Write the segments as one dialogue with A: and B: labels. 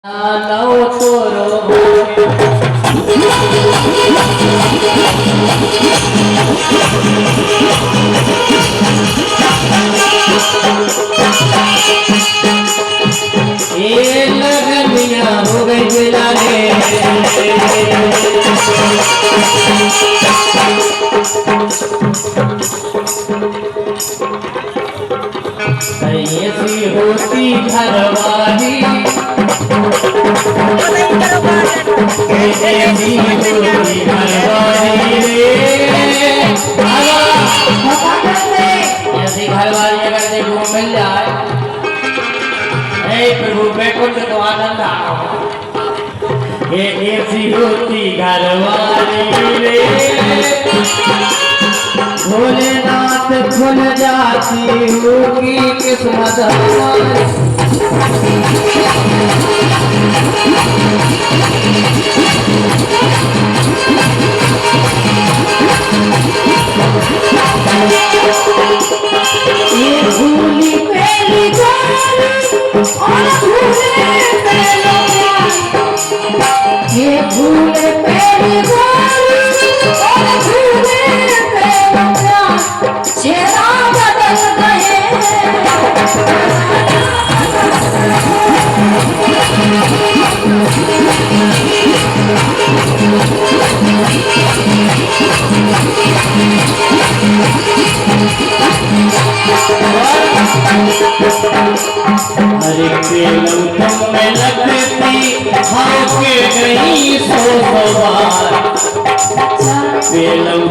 A: नौ तोरो ये लगनिया हो गई बिलाने ऐसी होती घरवाली ऐसी होती घरवाली ऐसी घरवाली अगर देखो मिल जाए प्रभु बैकुंठ तो आनंद ये ऐसी होती घरवाली रे भोलेनाथ खुल जाती होगी किस्मत ये भूली पहली और ये भूले पहली और चेहरा बदल गए हरे पेलम में लगती भागे गई सो सवार पेलम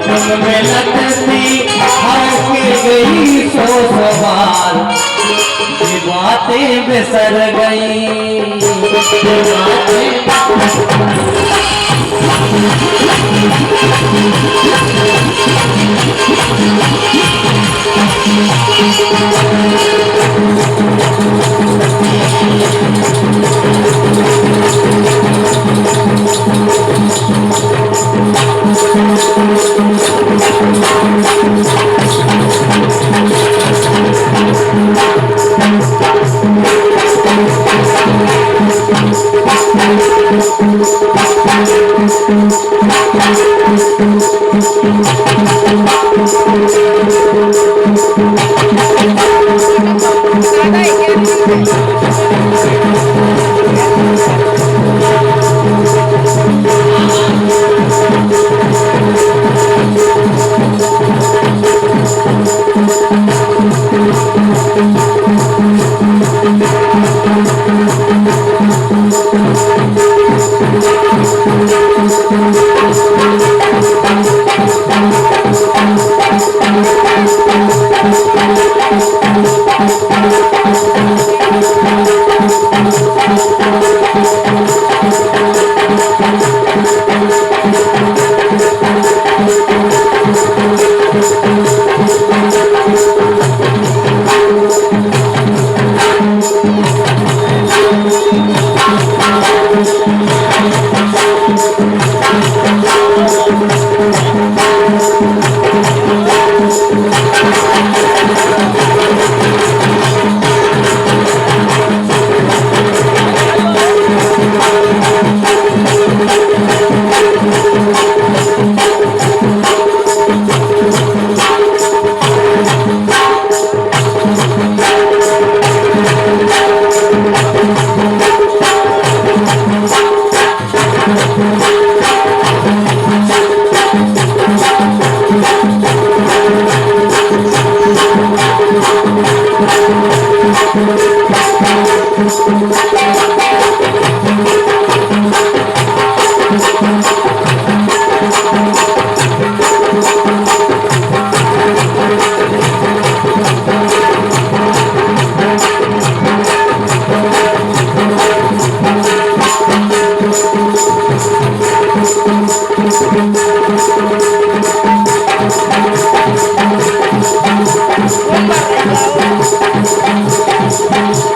A: में लगती भागे गई सो सवार बातें बिसर गई बातें